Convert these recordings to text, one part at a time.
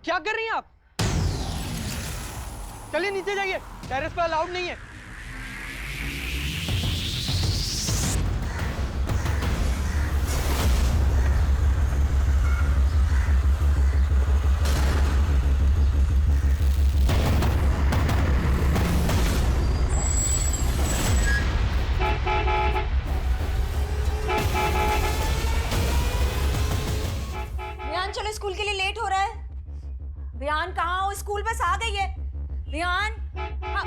क्या कर रही हैं आप? चलिए नीचे जाइए, टेरेस पे अलाउड नहीं है। चलो स्कूल के लिए लेट हो रहा है। रियान कहाँ हो? स्कूल बस आ गई है। रियान, हाँ,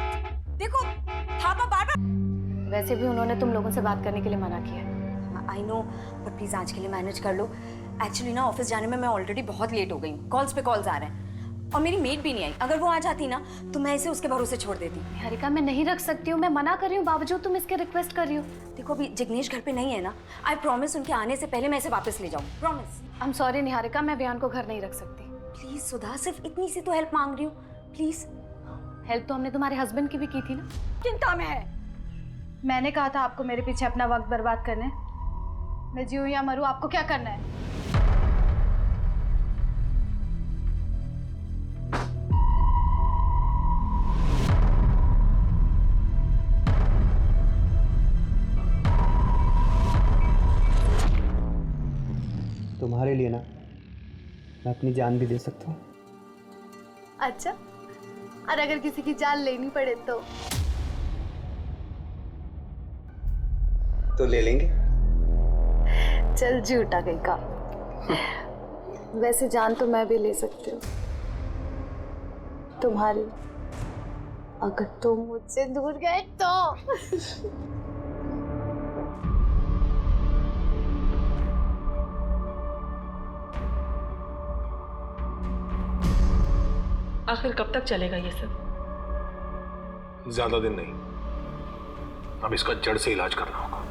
देखो थापा बार बार। वैसे भी उन्होंने तुम लोगों से बात करने के लिए मना किया। आई नो, बट प्लीज आज के लिए मैनेज कर लो। एक्चुअली ना ऑफिस जाने में मैं ऑलरेडी बहुत लेट हो गई हूँ। कॉल्स पे कॉल्स आ रहे हैं और मेरी मेड भी नहीं आई। अगर वो आ जाती ना तो मैं इसे उसके भरोसे छोड़ देती। निहारिका, मैं नहीं रख सकती हूँ। मैं मना कर रही हूँ, बावजूद तुम इसके रिक्वेस्ट कर रही हो। देखो अभी जिग्नेश घर पे नहीं है ना। आई प्रॉमिस उनके आने से पहले मैं इसे वापस ले जाऊँ। Promise. I am sorry Niharika, मैं विहान को घर नहीं रख सकती। प्लीज सुधा, सिर्फ इतनी सी तो हेल्प मांग रही हूँ, प्लीज। हेल्प तो हमने तुम्हारे हस्बैंड की भी की थी ना। चिंता में है। मैंने कहा था आपको मेरे पीछे अपना वक्त बर्बाद करने। मैं जीऊँ या मरूँ, आपको क्या करना है? तुम्हारे लिए ना मैं अपनी जान भी दे सकता हूँ। अच्छा, और अगर किसी की जान लेनी पड़े तो ले लेंगे। चल झूठा कहीं का। वैसे जान तो मैं भी ले सकती हूँ तुम्हारी, अगर तुम मुझसे दूर गए तो। आखिर कब तक चलेगा ये सब? ज्यादा दिन नहीं, अब इसका जड़ से इलाज करना होगा।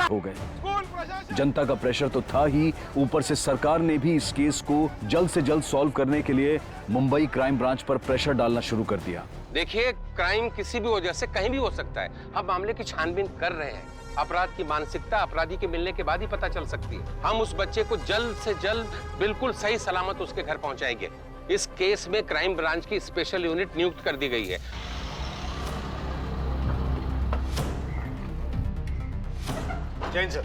हो गए। जनता का प्रेशर तो था ही, ऊपर से सरकार ने भी इस केस को जल्द से जल्द सॉल्व करने के लिए मुंबई क्राइम ब्रांच पर प्रेशर डालना शुरू कर दिया। देखिए, क्राइम किसी भी वजह से कहीं भी हो सकता है। हम मामले की छानबीन कर रहे हैं। अपराध की मानसिकता अपराधी के मिलने के बाद ही पता चल सकती है। हम उस बच्चे को जल्द से जल्द बिल्कुल सही सलामत उसके घर पहुंचाएंगे। इस केस में क्राइम ब्रांच की स्पेशल यूनिट नियुक्त कर दी गई है। जैन सर,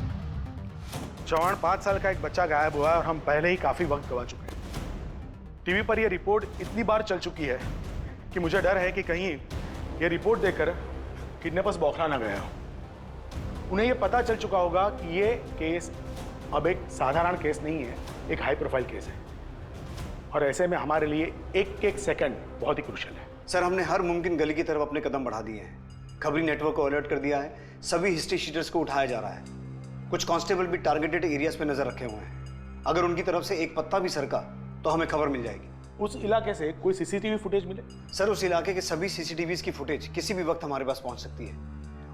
चौहान 5 साल का एक बच्चा गायब हुआ है और हम पहले ही काफी वक्त गवा चुके हैं। टीवी पर यह रिपोर्ट इतनी बार चल चुकी है कि मुझे डर है कि कहीं यह रिपोर्ट देखकर किडनैपर्स बौखला ना गए हो। उन्हें यह पता चल चुका होगा कि यह केस अब एक साधारण केस नहीं है, एक हाई प्रोफाइल केस है और ऐसे में हमारे लिए एक एक सेकंड बहुत ही क्रूशियल है। सर, हमने हर मुमकिन गली की तरफ अपने कदम बढ़ा दिए हैं। खबरी नेटवर्क को अलर्ट कर दिया है। सभी हिस्ट्री शीटर्स को उठाया जा रहा है। कुछ कांस्टेबल भी टारगेटेड एरियाज पे नजर रखे हुए हैं। अगर उनकी तरफ से एक पत्ता भी सरका तो हमें खबर मिल जाएगी। उस इलाके से कोई सीसीटीवी फुटेज मिले? सर, उस इलाके के सभी सीसीटीवीज की फुटेज किसी भी वक्त हमारे पास पहुंच सकती है।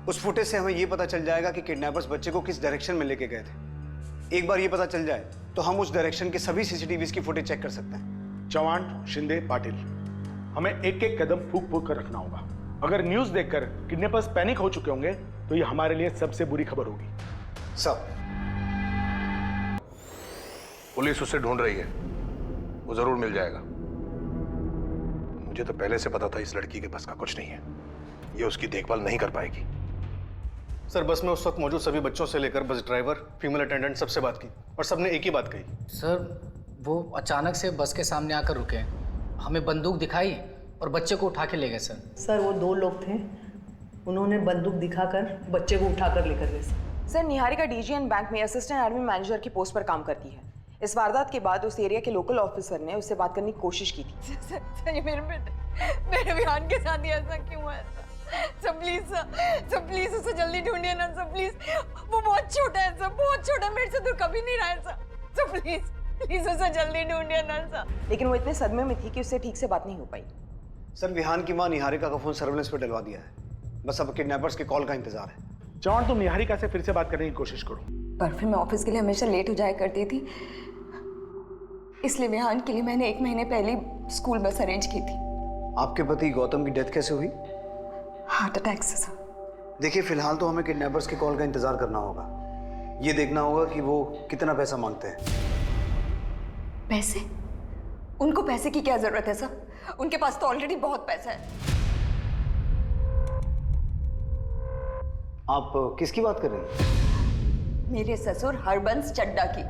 उस फुटेज से हमें यह पता चल जाएगा कि किडनैपर्स बच्चे को किस डायरेक्शन में लेके गए थे। एक बार ये पता चल जाए तो हम उस डायरेक्शन के सभी सीसीटीवीज की फुटेज चेक कर सकते हैं। चौहान, शिंदे, पाटिल, हमें एक एक कदम फूक फूक कर रखना होगा। अगर न्यूज देखकर किडनैपर्स पैनिक हो चुके होंगे तो ये हमारे लिए सबसे बुरी खबर होगी। सब पुलिस उसे ढूंढ रही है, वो जरूर मिल जाएगा। मुझे तो पहले से पता था इस लड़की के बस का कुछ नहीं है। ये उसकी देखभाल नहीं कर पाएगी। सर, बस में उस वक्त मौजूद सभी बच्चों से लेकर बस ड्राइवर, फीमेल अटेंडेंट सबसे बात की और सबने एक ही बात कही। सर, वो अचानक से बस के सामने आकर रुके, हमें बंदूक दिखाई और बच्चे को उठा के ले गए। सर, वो 2 लोग थे, उन्होंने बंदूक दिखाकर बच्चे को उठाकर लेकर गए। सर, निहारिका डीजीएन बैंक में असिस्टेंट एडमिन मैनेजर की पोस्ट पर काम करती है। इस वारदात के बाद उस एरिया के लोकल ऑफिसर ने उससे बात करने की कोशिश की थी। सर, ये मेरे विहान के साथ ही ऐसा क्यों हुआ? सर प्लीज उसे जल्दी ढूंढिए ना सर, प्लीज। वो बहुत छोटा है सर, बहुत छोटा, मेरे से दूर कभी नहीं रहा है सर प्लीज उसे जल्दी ढूंढिए ना सर। लेकिन वो इतने सदमे में थी कि उससे ठीक से बात नहीं हो पाई। सर विहान की मां निहारिका का फोन सर्विलेंस पे डलवा दिया है, बस अब किडनैपर्स के कॉल का इंतजार है। चौहान, तुम निहारिका से फिर से बात करने की कोशिश करो। पर फिर मैं ऑफिस के लिए हमेशा लेट हो जाया करती थी, इसलिए विहान के लिए मैंने 1 महीने पहले स्कूल बस अरेंज की थी। आपके पति गौतम की डेथ कैसे हुई? हार्ट अटैक से सर। देखिए फिलहाल तो हमें किडनैपर्स के कॉल का इंतजार करना होगा। ये देखना होगा कि वो कितना पैसा मांगते हैं। पैसे? उनको पैसे की क्या जरूरत है सर? उनके पास तो ऑलरेडी बहुत पैसा है। आप किसकी बात कर रही हैं? मेरे ससुर हरबंस चड्डा की।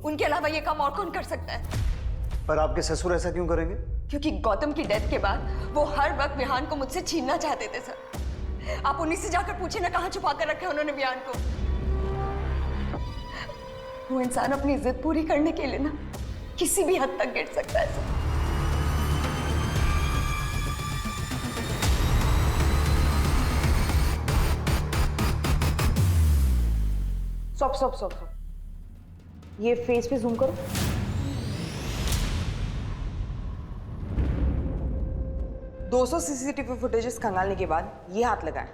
उनके अलावा ये काम और कौन कर सकता है? पर आपके ससुर ऐसा क्यों करेंगे? क्योंकि गौतम की डेथ के बाद वो हर वक्त विहान को मुझसे छीनना चाहते थे सर। आप उन्हीं से जाकर पूछे ना कहाँ छुपा कर रखे उन्होंने विहान को। वो इंसान अपनी जिद पूरी करने के लिए ना किसी भी हद तक गिर सकता है सर। स्टॉप। ये फेस पे जूम करो। $200 सीसीटीवी फुटेजेस खंगालने के बाद ये हाथ लगाए।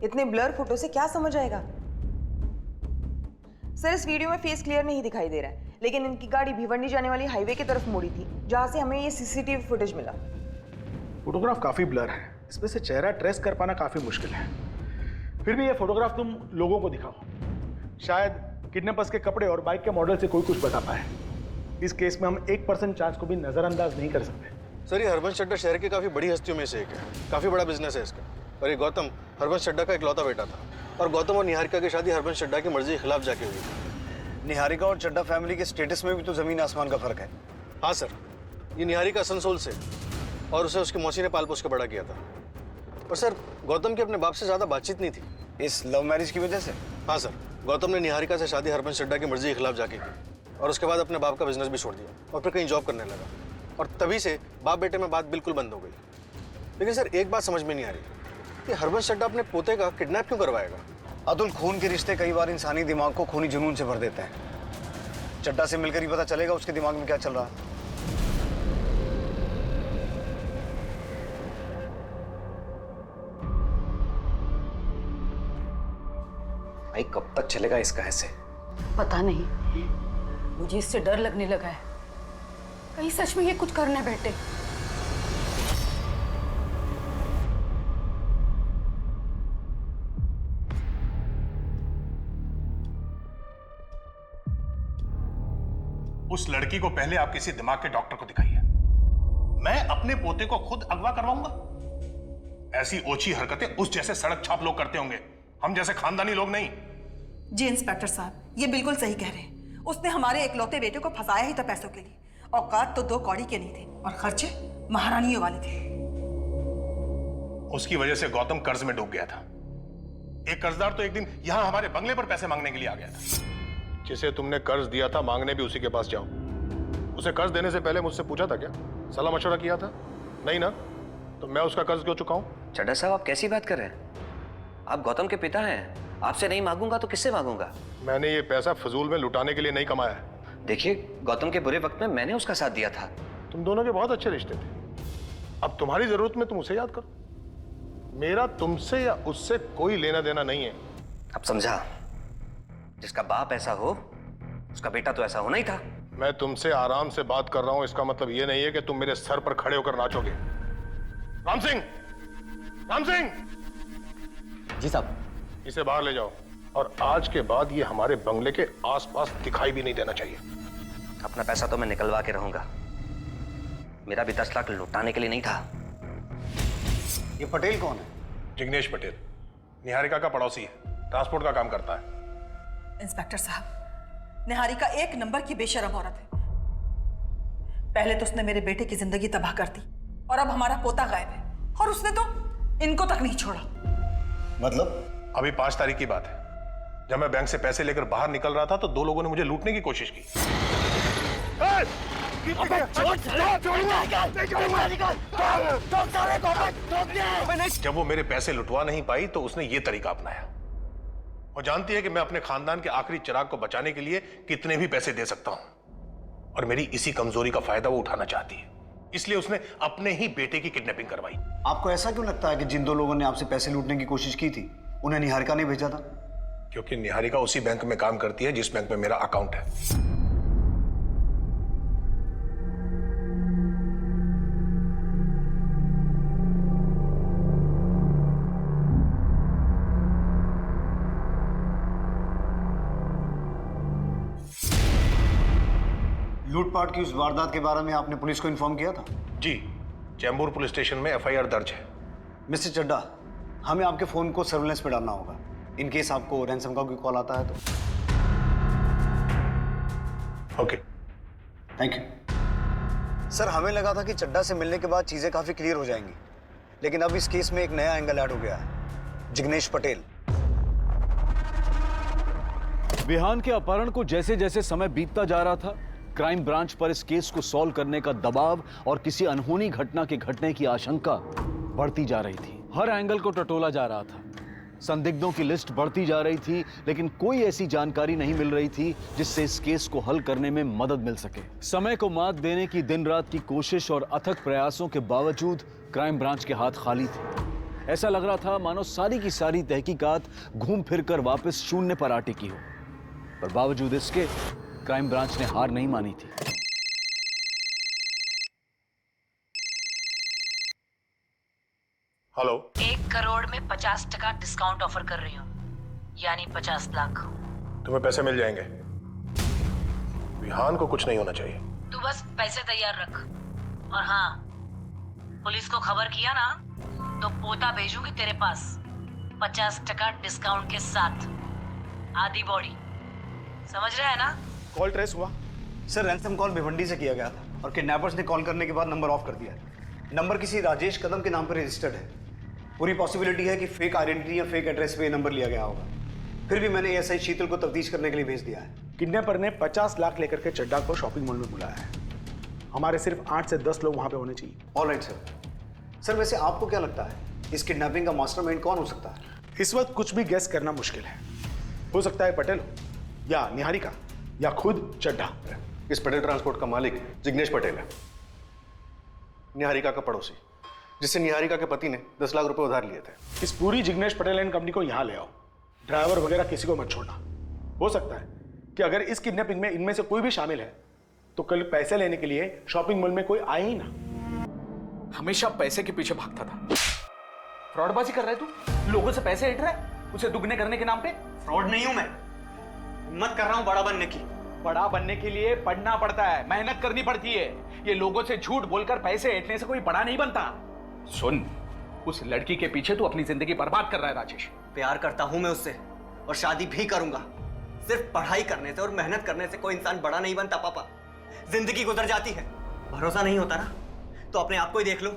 इतने ब्लर फोटो से क्या समझ आएगा? सर इस वीडियो में फेस क्लियर नहीं दिखाई दे रहा है, लेकिन इनकी गाड़ी भिवंडी जाने वाली हाईवे की तरफ मुड़ी थी, जहां से हमें ये सीसीटीवी फुटेज मिला। फोटोग्राफ काफी ब्लर है, इसमें से चेहरा ट्रेस कर पाना काफी मुश्किल है। फिर भी ये फोटोग्राफ तुम लोगों को दिखाओ, शायद किडनैपर्स के कपड़े और बाइक के मॉडल से कोई कुछ बता पाए। इस केस में हम 1% चांस को भी नजरअंदाज नहीं कर सकते। सर ये हरबंस चड्डा शहर की काफ़ी बड़ी हस्तियों में से एक है, काफ़ी बड़ा बिजनेस है इसका। और ये गौतम हरबंस चड्डा का इकलौता बेटा था, और गौतम और निहारिका की शादी हरबंस चड्डा की मर्जी के खिलाफ जाके हुई थी। निहारिका और चड्डा फैमिली के स्टेटस में भी तो जमीन आसमान का फर्क है। हाँ सर, ये निहारिका असनसोल से, और उसे उसकी मौसी ने पाल पोस के बड़ा किया था। और सर गौतम की अपने बाप से ज़्यादा बातचीत नहीं थी। इस लव मैरिज की वजह से? हाँ सर, गौतम ने निहारिका से शादी हरबंस चड्डा की मर्जी के खिलाफ जाके की, और उसके बाद अपने बाप का बिजनेस भी छोड़ दिया और फिर कहीं जॉब करने लगा। और तभी से बाप बेटे में बात बिल्कुल बंद हो गई। लेकिन सर एक बात समझ में नहीं आ रही कि हरबंस चड्डा अपने पोते का किडनैप क्यों करवाएगा? अतुल, खून के रिश्ते कई बार इंसानी दिमाग को खूनी जुनून से भर देते हैं। चड्डा से मिलकर ही पता चलेगा उसके दिमाग में क्या चल रहा है। भाई कब तक चलेगा इसका ऐसे? पता नहीं, मुझे इससे डर लगने लगा है, कहीं सच में ये कुछ करने बैठे। उस लड़की को पहले आप किसी दिमाग के डॉक्टर को दिखाइए। मैं अपने पोते को खुद अगवा करवाऊंगा? ऐसी ओछी हरकतें उस जैसे सड़क छाप लोग करते होंगे, हम जैसे खानदानी लोग नहीं। जी इंस्पेक्टर साहब, ये बिल्कुल सही कह रहे हैं। उसने हमारे इकलौते बेटे को फंसाया ही था पैसों के लिए। औकात तो 2 कौड़ी के नहीं थे और खर्चे महारानियों वाले थे। उसकी वजह से गौतम कर्ज में डूब गया था। एक कर्जदार तो एक दिन यहां हमारे बंगले पर पैसे मांगने के लिए आ गया था। जिसे तुमने कर्ज दिया था, मांगने भी उसी के पास जाओ। उसे कर्ज देने से पहले मुझसे पूछा था क्या? सलाह मशवरा किया था? नहीं ना? तो मैं उसका कर्ज क्यों चुकाऊं? चड्डा साहब आप कैसी बात कर रहे हैं? आप गौतम के पिता हैं, आपसे नहीं मांगूंगा तो किससे मांगूंगा? मैंने ये पैसा फजूल में लुटाने के लिए नहीं कमाया है। देखिए, गौतम के बुरे वक्त में मैंने उसका साथ दिया था। तुम दोनों के बहुत अच्छे रिश्ते थे। अब तुम्हारी जरूरत में तुम उसे याद करो। मेरा तुमसे या उससे कोई लेना देना नहीं है। अब समझा, जिसका बाप ऐसा हो उसका बेटा तो ऐसा होना ही था। मैं तुमसे आराम से बात कर रहा हूं, इसका मतलब ये नहीं है कि तुम मेरे सर पर खड़े होकर नाचोगे। राम सिंह! राम सिंह! जी साहब। इसे बाहर ले जाओ, और आज के बाद ये हमारे बंगले के आसपास दिखाई भी नहीं देना चाहिए। अपना पैसा तो मैं निकलवा के रहूंगा, मेरा भी 10 लाख लुटाने के लिए नहीं था। ये पटेल कौन है? जिग्नेश पटेल, निहारिका का पड़ोसी है, ट्रांसपोर्ट का काम करता है। इंस्पेक्टर साहब, निहारिका 1 नंबर की बेशरम औरत है। पहले तो उसने मेरे बेटे की जिंदगी तबाह कर दी, और अब हमारा पोता गायब है, और उसने तो इनको तक नहीं छोड़ा। मतलब? अभी 5 तारीख की बात है, जब मैं बैंक से पैसे लेकर बाहर निकल रहा था तो 2 लोगों ने मुझे लूटने की कोशिश की। जब वो मेरे पैसे लुटवा नहीं पाई तो उसने ये तरीका अपनाया। वो जानती है कि मैं अपने खानदान के आखिरी चिराग को बचाने के लिए कितने भी पैसे दे सकता हूं, और मेरी इसी कमजोरी का फायदा वो उठाना चाहती है। इसलिए उसने अपने ही बेटे की किडनैपिंग करवाई। आपको ऐसा क्यों लगता है कि जिन दो लोगों ने आपसे पैसे लूटने की कोशिश की थी उन्हें निहारिका ने भेजा था? क्योंकि निहारिका उसी बैंक में काम करती है जिस बैंक में मेरा अकाउंट है। लूटपाट की उस वारदात के बारे में आपने पुलिस को इन्फॉर्म किया था? जी, चैम्बूर पुलिस स्टेशन में एफआईआर दर्ज है। मिस्टर चड्डा, हमें आपके फोन को सर्विलेंस पे डालना होगा, इन केस आपको रैंसम का कोई कॉल आता है तो। Okay, thank you. सर, हमें लगा था कि चड्डा से मिलने के बाद चीजें काफी क्लियर हो जाएंगी, लेकिन अब इस केस में एक नया एंगल ऐड हो गया है। जिग्नेश पटेल। विहान के अपहरण को जैसे जैसे समय बीतता जा रहा था, क्राइम ब्रांच पर इस केस को सॉल्व करने का दबाव और किसी अनहोनी घटना के घटने की आशंका बढ़ती जा रही थी। हर एंगल को टटोला जा रहा था, संदिग्धों की लिस्ट बढ़ती जा रही थी, लेकिन कोई ऐसी जानकारी नहीं मिल रही थी जिससे इस केस को हल करने में मदद मिल सके। समय को मात देने की दिन रात की कोशिश और अथक प्रयासों के बावजूद क्राइम ब्रांच के हाथ खाली थे। ऐसा लग रहा था मानो सारी की सारी तहकीकात घूम फिरकर वापस शून्य पर आ टिकी हो, पर बावजूद इसके क्राइम ब्रांच ने हार नहीं मानी थी। हेलो। 1 करोड़ में 50% डिस्काउंट ऑफर कर रही हूँ, यानी 50 लाख। तुम्हें पैसे मिल जाएंगे। विहान को कुछ नहीं होना चाहिए। तू बस पैसे तैयार रख, और हाँ, पुलिस को खबर किया ना तो पोता भेजूंगी तेरे पास 50% डिस्काउंट के साथ, आधी बॉडी। समझ रहा है ना? कॉल ट्रेस हुआ? सर, रैंसम कॉल भिवंडी से किया गया था और किडनैपर्स ने कॉल करने के बाद नंबर ऑफ कर दिया। नंबर किसी राजेश कदम के नाम पर रजिस्टर्ड है। पूरी पॉसिबिलिटी है कि फेक आइडेंटिटी या फेक एड्रेस पे नंबर लिया गया होगा। फिर भी मैंने एसआई शीतल को तफ्तीश करने के लिए भेज दिया है। किडनैपर ने 50 लाख लेकर के चड्डा को शॉपिंग मॉल में बुलाया है। हमारे सिर्फ 8 से 10 लोग वहां पे होने चाहिए। Alright sir. सर, वैसे आपको क्या लगता है इस किडनैपिंग का मास्टरमाइंड कौन हो सकता है? इस वक्त कुछ भी गेस करना मुश्किल है। हो सकता है पटेल या निहारिका या खुद चड्डा। इस पटेल ट्रांसपोर्ट का मालिक जिग्नेश पटेल है, निहारिका का पड़ोसी, जिससे निहारिका के पति ने 10 लाख रुपए उधार लिए थे। इस पूरी जिग्नेश पटेल एंड कंपनी को यहाँ ले आओ। ड्राइवर वगैरह किसी को मत छोड़ना। हो सकता है कि अगर इस किडनैपिंग में इनमें से कोई भी शामिल है तो कल पैसे लेने के लिए शॉपिंग मॉल में कोई आए ही ना। हमेशा पैसे के पीछे भागता था। फ्रॉडबाजी कर रहा है तू, लोगों से पैसे ऐंठ रहा है उसे दुगने करने के नाम पे। फ्रॉड नहीं हूं मैं, हिम्मत कर रहा हूं बड़ा बनने की। बड़ा बनने के लिए पढ़ना पड़ता है, मेहनत करनी पड़ती है। ये लोगों से झूठ बोलकर पैसे ऐंठने से कोई बड़ा नहीं बनता। सुन, उस लड़की के पीछे तू अपनी जिंदगी बर्बाद कर रहा है राजेश। प्यार करता हूं मैं उससे और शादी भी करूंगा। सिर्फ पढ़ाई करने से और मेहनत करने से कोई इंसान बड़ा नहीं बनता पापा। जिंदगी गुजर जाती है, भरोसा नहीं होता ना तो अपने आप को ही देख लो।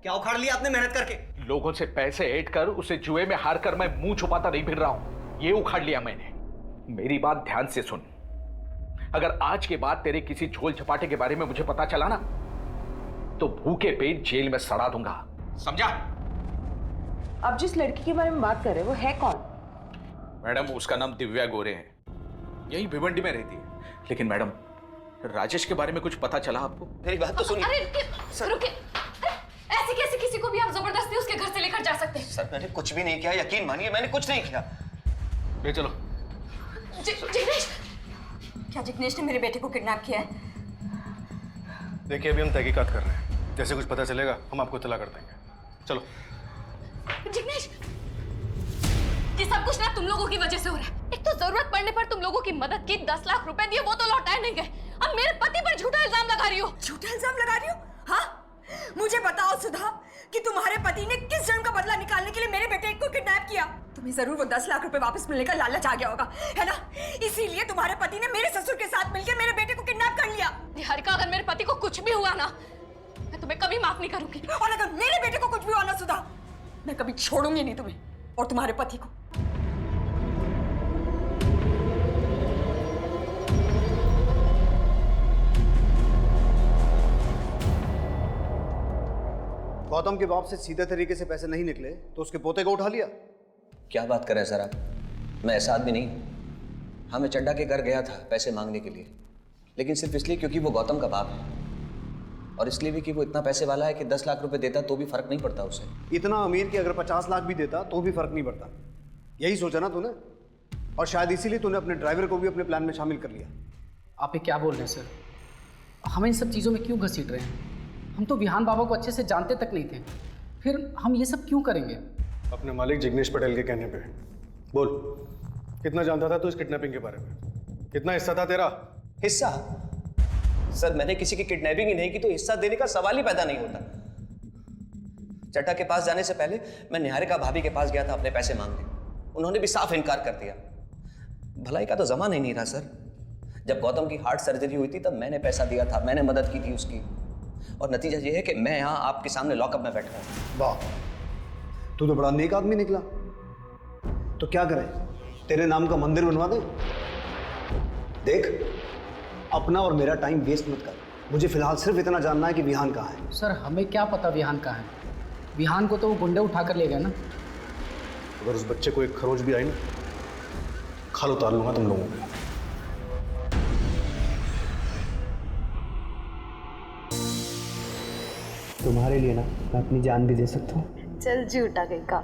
क्या उखाड़ लिया आपने मेहनत करके? लोगों से पैसे ऐंठ कर उसे जुए में हार कर मैं मुंह छुपाता नहीं फिर रहा हूं, ये उखाड़ लिया मैंने। मेरी बात ध्यान से सुन, अगर आज के बाद तेरे किसी झोल झपाटे के बारे में मुझे पता चला ना तो भूखे पेट जेल में सड़ा दूंगा, समझा? अब जिस लड़की के बारे में बात कर रहे हैं वो है कौन? मैडम, उसका नाम दिव्या गोरे है, यही भिवंडी में रहती है। लेकिन मैडम, राजेश के बारे में कुछ पता चला आपको? मेरी बात तो सुनिए। अरे रुकिए, ऐसे कैसे किसी को भी आप जबरदस्ती उसके घर से लेकर जा सकते हैं? सर, मैंने कुछ भी नहीं किया, यकीन मानिए मैंने कुछ नहीं किया। ले चलो। जिग्नेश, क्या जिग्नेश ने मेरे बेटे को किडनैप किया है? देखिए, अभी हम तहकीकात कर रहे हैं, जैसे कुछ पता चलेगा हम आपको इत्तला कर देंगे। चलो। जिग्नेश, ये सब कुछ ना तुम लोगों की वजह से हो रहा है। एक तो जरूरत पड़ने पर तुम लोगों की मदद की, 10 लाख रुपए दिए, वो तो लौटाए नहीं गए। अब मेरे पति पर झूठा इल्जाम लगा रही हो। झूठा इल्जाम लगा रही हो? हाँ, मुझे बताओ सुधा कि तुम्हारे पति ने किस जन्म का बदला निकालने के लिए मेरे बेटे को किडनैप किया। तुम्हें जरूर वो 10 लाख रुपए वापस मिलने का लालच आ गया होगा, है ना? इसीलिए तुम्हारे पति ने मेरे ससुर के साथ मिलकर मेरे बेटे को किडनैप कर लिया। निहारिका, अगर मेरे पति को कुछ भी हुआ ना, मैं तुम्हें कभी माफ नहीं करूंगी। और अगर मेरे बेटे को कुछ भी हुआ ना सुधा, मैं कभी छोड़ूंगी नहीं तुम्हें और तुम्हारे पति को। गौतम के बाप से सीधे तरीके से पैसे नहीं निकले तो उसके पोते को उठा लिया। क्या बात कर रहे हैं सर आप? मैं ऐसा आदमी नहीं हूं। हाँ, मैं चड्डा के घर गया था पैसे मांगने के लिए, लेकिन सिर्फ इसलिए क्योंकि वो गौतम का बाप है, और इसलिए भी कि वो इतना पैसे वाला है कि 10 लाख रुपए देता तो भी फर्क नहीं पड़ता उसे। इतना अमीर कि अगर 50 लाख भी देता तो भी फर्क नहीं पड़ता। यही सोचा ना तूने, और शायद इसीलिए तूने अपने ड्राइवर को भी अपने प्लान में शामिल कर लिया। आप ये क्या बोल रहे हैं सर? हम इन सब चीज़ों में क्यों घसीट रहे हैं? हम तो विहान बाबा को अच्छे से जानते तक नहीं थे, फिर हम ये सब क्यों करेंगे? अपने मालिक जिग्नेश पटेल के कहने पे। बोल, कितना जानता था तू इस किडनैपिंग के बारे में? कितना हिस्सा था तेरा? हिस्सा? सर, मैंने किसी की किडनैपिंग ही नहीं की तो हिस्सा देने का सवाल ही पैदा नहीं होता। चड्डा के पास जाने से पहले मैं निहारिका भाभी के पास गया था अपने पैसे मांगने। उन्होंने भी साफ इनकार कर दिया। भलाई का तो जमाना ही नहीं रहा सर। जब गौतम की हार्ट सर्जरी हुई थी तब मैंने पैसा दिया था, मैंने मदद की थी उसकी, और नतीजा ये है कि मैं यहाँ आपके सामने लॉकअप में बैठा हूँ। वाह, तू तो बड़ा नेक आदमी निकला। तो क्या करें, तेरे नाम का मंदिर बनवा दे? देख, अपना और मेरा टाइम वेस्ट मत कर। मुझे फिलहाल सिर्फ इतना जानना है कि विहान कहाँ है। सर, हमें क्या पता विहान कहाँ है? विहान को तो वो गुंडे उठा कर ले गए ना। अगर उस बच्चे को एक खरोच भी आई ना, खाल उतार लूंगा तुम लोगों को। तुम्हारे लिए ना मैं अपनी जान भी दे सकता हूँ। चल झूठा कहीं का।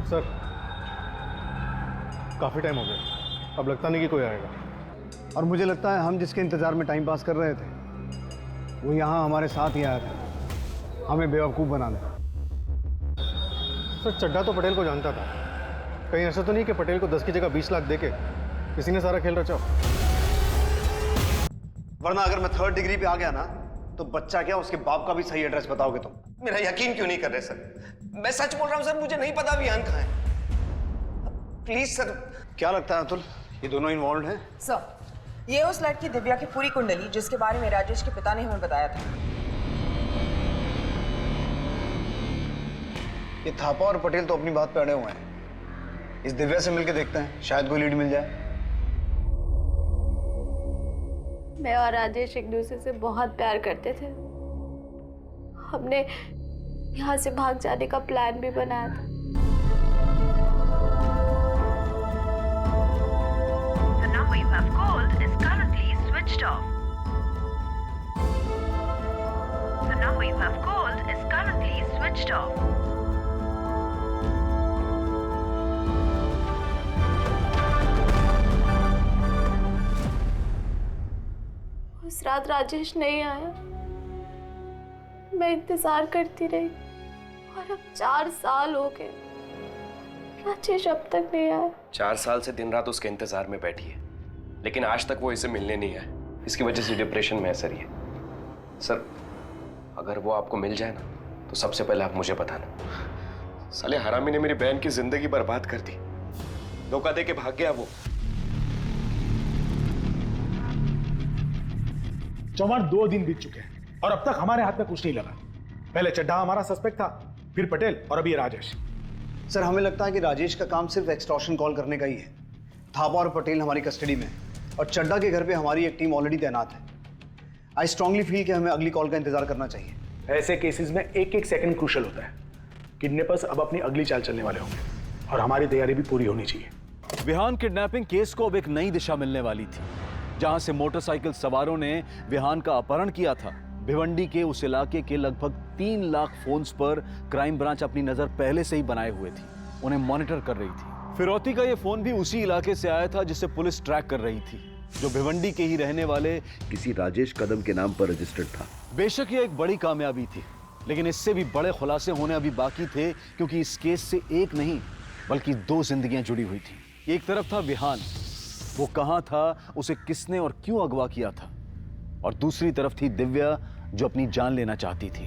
सर, काफी टाइम हो गया, अब लगता नहीं कि कोई आएगा। और मुझे लगता है हम जिसके इंतजार में टाइम पास कर रहे थे वो यहाँ हमारे साथ ही आया था, हमें बेवकूफ़ बनाने। सर, चड्डा तो पटेल को जानता था। कहीं ऐसा तो नहीं कि पटेल को 10 की जगह 20 लाख देके किसी ने सारा खेल रचा? वरना अगर मैं 3rd डिग्री पे आ गया ना तो बच्चा क्या उसके बाप का भी सही एड्रेस बताओगे तुम। मेरा यकीन क्यों नहीं कर रहे सर? मैं सच बोल रहा हूँ सर, मुझे नहीं पता विहान कहाँ है। Please sir. क्या लगता है अतुल, ये दोनों इन्वॉल्व हैं? सर, ये उस लड़की दिव्या की पूरी कुंडली जिसके बारे में राजेश के पिता ने हमें बताया था। ये थापा और पटेल तो अपनी बात पे अड़े हुए हैं। इस दिव्या से मिलके देखते हैं, शायद कोई लीड मिल जाए। मैं और राजेश एक दूसरे से बहुत प्यार करते थे। हमने यहाँ से भाग जाने का प्लान भी बनाया था। The number you have called is currently switched off. The number you have called is currently switched off. रात राजेश नहीं आया। मैं इंतजार करती रही और अब 4 साल हो गए, राजेश अब तक नहीं आया। 4 साल से दिन रात उसके इंतजार में बैठी है, लेकिन आज तक वो इसे मिलने नहीं आया। इसकी वजह से डिप्रेशन में है सर ये। सर अगर वो आपको मिल जाए ना तो सबसे पहले आप मुझे बताना। साले हरामी ने मेरी बहन की जिंदगी बर्बाद कर दी, धोखा दे के भाग गया वो। चौहान 2 दिन बीत चुके हैं और अब तक हमारे हाथ में कुछ नहीं लगा। पहले चड्ढा हमारा सस्पेक्ट था, फिर पटेल और अभी राजेश। सर हमें लगता है कि राजेश का काम सिर्फ एक्सटॉर्शन कॉल करने का ही है। थापा और पटेल हमारी कस्टडी में है और चड्ढा के घर पे हमारी एक टीम ऑलरेडी तैनात है। आई स्ट्रांगली फील कि हमें अगली कॉल का इंतजार करना चाहिए। ऐसे केसेस में एक सेकंड क्रूशल होता है। किडनैपर्स अब अपनी अगली चाल चलने वाले होंगे और हमारी तैयारी भी पूरी होनी चाहिए। विहान किडनैपिंग केस को अब एक नई दिशा मिलने वाली थी। जहां से मोटरसाइकिल सवारों ने विहान का अपहरण किया था, भिवंडी के उस इलाके के लगभग 3 लाख फोन्स पर क्राइम ब्रांच अपनी नजर पहले से ही बनाए हुए थी, उन्हें मॉनिटर कर रही थी। फिरौती का यह फोन भी उसी इलाके से आया था जिसे पुलिस ट्रैक कर रही थी, जो भिवंडी के ही रहने वाले किसी राजेश कदम के नाम पर रजिस्टर्ड था। बेशक यह एक बड़ी कामयाबी थी, लेकिन इससे भी बड़े खुलासे होने अभी बाकी थे, क्योंकि इस केस से एक नहीं बल्कि 2 जिंदगियां जुड़ी हुई थी। एक तरफ था विहान, वो कहां था, उसे किसने और क्यों अगवा किया था, और दूसरी तरफ थी दिव्या, जो अपनी जान लेना चाहती थी।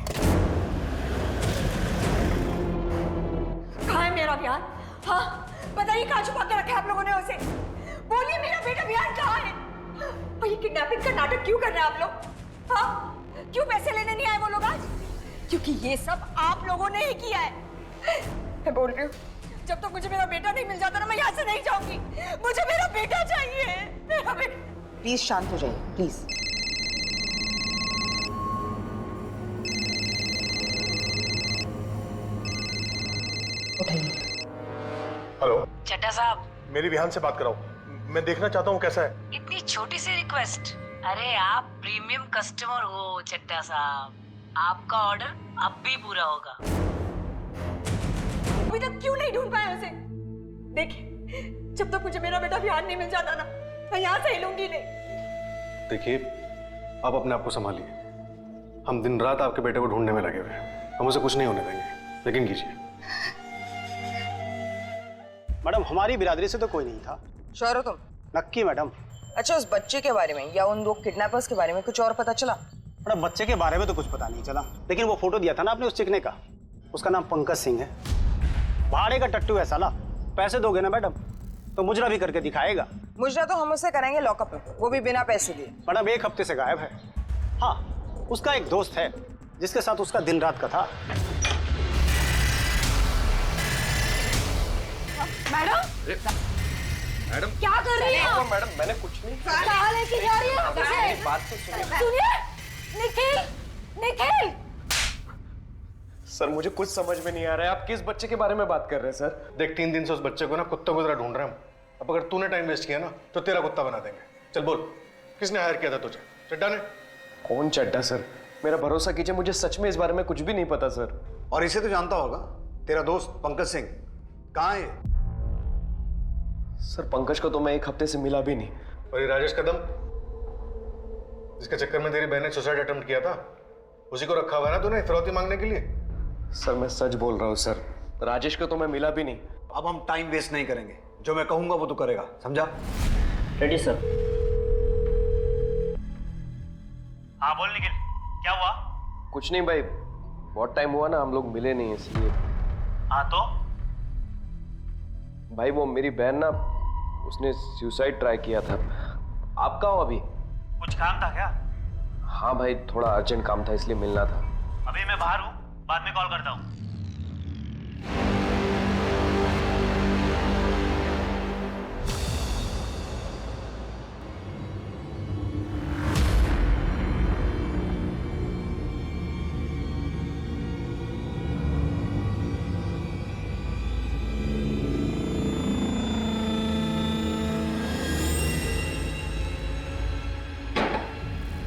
कहाँ है मेरा विहान? हाँ बताइए, कहाँ छुपा के रखा है आप लोगों ने उसे? बोलिए मेरा बेटा विहान कहाँ है? और ये किडनैपिंग का नाटक क्यों कर रहे हैं आप लोग? हाँ क्यों पैसे लेने नहीं आए वो लोग आज? क्योंकि ये सब आप लोगों ने ही किया है। मैं बोल रही हूँ, जब तक मुझे मेरा बेटा नहीं मिल जाता ना, मैं यहाँ से नहीं जाऊंगी। मुझे मेरा बेटा चाहिए, मेरा बेटा। प्लीज शांत हो जाइए, प्लीज। हेलो चड्ढा साहब, मेरी विहान से बात कराओ, मैं देखना चाहता हूँ कैसा है। इतनी छोटी सी रिक्वेस्ट। अरे आप प्रीमियम कस्टमर हो चड्ढा साहब, आपका ऑर्डर अब भी पूरा होगा। अभी तक क्यों नहीं ढूंढ पाए उसे? देखिए, जब तक मुझे मेरा बेटा विहान नहीं मिल जाता ना, मैं यहाँ से हिलूंगी नहीं। देखिए, आप अपने आप को संभालिए। हम दिन रात आपके बेटे को ढूंढने में लगे हुए हैं, हम उसे कुछ नहीं होने देंगे। यकीन कीजिए। मैडम हमारी बिरादरी से तो कोई नहीं था। श्योर हो तुम? नक्की मैडम। अच्छा, उस बच्चे के बारे में या उन 2 किडनैपर्स के बारे में कुछ और पता चला? मैडम बच्चे के बारे में तो कुछ पता नहीं चला, लेकिन वो फोटो दिया था ना आपने उस चिकने का, उसका नाम पंकज सिंह है। भाड़े का टट्टू है साला। पैसे दोगे ना मैडम तो मुजरा भी करके दिखाएगा। मुजरा तो हम उसे कराएंगे लॉकअप में, वो भी बिना पैसे दिए। मैडम 1 हफ्ते से गायब है। हाँ, उसका एक दोस्त है जिसके साथ उसका दिन रात का था। मैडम क्या कर रही है? मैडम मैंने कुछ नहीं। कहाँ लेके जा रही है? बात तो सुनिए, निखिल, निखिल। सर मुझे कुछ समझ में नहीं आ रहा है, आप किस बच्चे के बारे में बात कर रहे हैं सर? देख 3 दिन से उस बच्चे को ना कुत्तों की तरह ढूंढ रहे हैं हम। अब अगर तूने टाइम वेस्ट किया ना तो तेरा कुत्ता बना देंगे। चल बोल, किसने हायर किया था तुझे? चड्ढा ने? कौन चड्ढा सर? मेरा भरोसा कीजिए, मुझे सच में इस बारे में कुछ भी नहीं पता सर। और इसे तो जानता होगा, तेरा दोस्त पंकज सिंह कहाँ है? सर पंकज को तो मैं 1 हफ्ते से मिला भी नहीं। और ये राजेश कदम जिसके चक्कर में तेरी बहन ने सुसाइड अटेम्प्ट किया था, उसी को रखा हुआ है ना तूने फिरौती मांगने के लिए? सर मैं सच बोल रहा हूँ सर, राजेश को तो मैं मिला भी नहीं। अब हम टाइम वेस्ट नहीं करेंगे, जो मैं कहूंगा वो तो करेगा, समझा? Ready sir. हाँ बोल निखिल, क्या हुआ? कुछ नहीं भाई, बहुत टाइम हुआ ना हम लोग मिले नहीं इसलिए। हाँ तो? भाई वो मेरी बहन ना, उसने सुसाइड ट्राई किया था। आप कहाँ हो अभी? कुछ काम था क्या? हाँ भाई थोड़ा अर्जेंट काम था इसलिए मिलना था। अभी मैं बाहर हूँ, बाद में कॉल करता हूँ।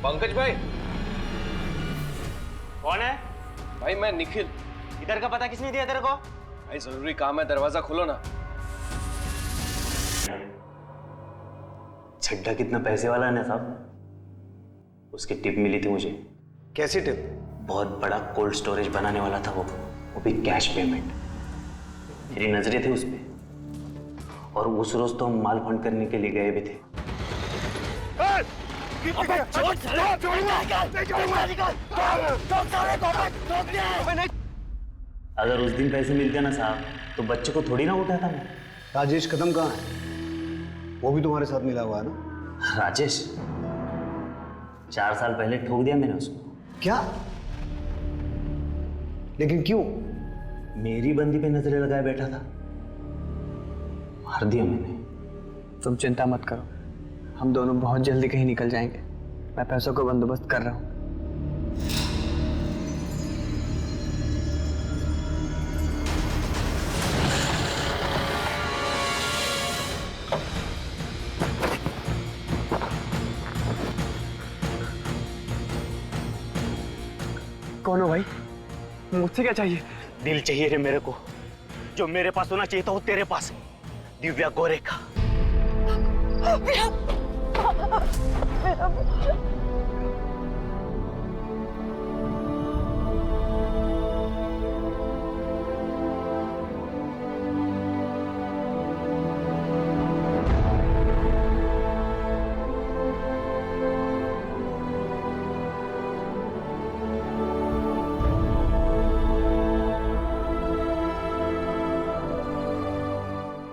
पंकज भाई। कौन है? भाई मैं निखिल। इधर का पता किसने दिया तेरे को? भाई जरूरी काम है, दरवाजा खोलो ना। चड्ढा कितना पैसे वाला है ना साहब? उसकी टिप मिली थी मुझे। कैसी टिप? बहुत बड़ा कोल्ड स्टोरेज बनाने वाला था वो भी कैश पेमेंट। मेरी नजरें थी उस पे, और उस रोज तो हम माल फंड करने के लिए गए भी थे। अगर उस दिन पैसे मिलते ना साहब, तो बच्चे को थोड़ी ना उठाता मैं। राजेश कदम कहाँ है? वो भी तुम्हारे साथ मिला हुआ है ना? राजेश 4 साल पहले ठोक दिया मैंने उसको। क्या? लेकिन क्यों? मेरी बंदी पे नजरें लगाए बैठा था, मार दिया मैंने। तुम चिंता मत करो, हम दोनों बहुत जल्दी कहीं निकल जाएंगे। मैं पैसों का बंदोबस्त कर रहा हूँ। कौन हो भाई? मुझसे क्या चाहिए? दिल चाहिए रे मेरे को, जो मेरे पास होना चाहिए था वो तेरे पास है। दिव्या गोरेखा।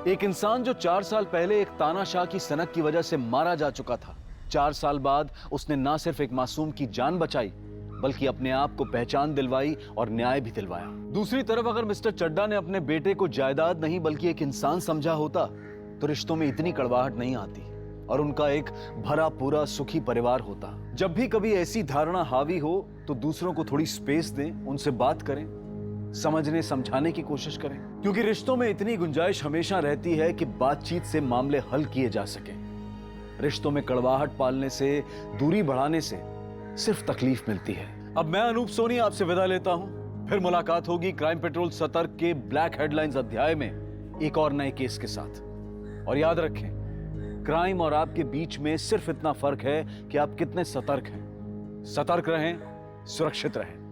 एक इंसान जो 4 साल पहले एक तानाशाह की सनक की वजह से मारा जा चुका था, 4 साल बाद उसने ना सिर्फ एक मासूम की जान बचाई, बल्कि अपने आप को पहचान दिलवाई और न्याय भी दिलवाया। दूसरी तरफ अगर मिस्टर चड्डा ने अपने बेटे को जायदाद नहीं बल्कि एक इंसान समझा होता, तो रिश्तों में इतनी कड़वाहट नहीं आती और उनका एक भरा पूरा सुखी परिवार होता। जब भी कभी ऐसी धारणा हावी हो तो दूसरों को थोड़ी स्पेस दें, उनसे बात करें, समझने समझाने की कोशिश करें, क्योंकि रिश्तों में इतनी गुंजाइश हमेशा रहती है कि बातचीत से मामले हल किए जा सके। रिश्तों में कड़वाहट पालने से, दूरी बढ़ाने से सिर्फ तकलीफ मिलती है। अब मैं अनूप सोनी आपसे विदा लेता हूं। फिर मुलाकात होगी क्राइम पेट्रोल सतर्क के ब्लैक हेडलाइंस अध्याय में एक और नए केस के साथ। और याद रखें, क्राइम और आपके बीच में सिर्फ इतना फर्क है कि आप कितने सतर्क हैं। सतर्क रहें, सुरक्षित रहें।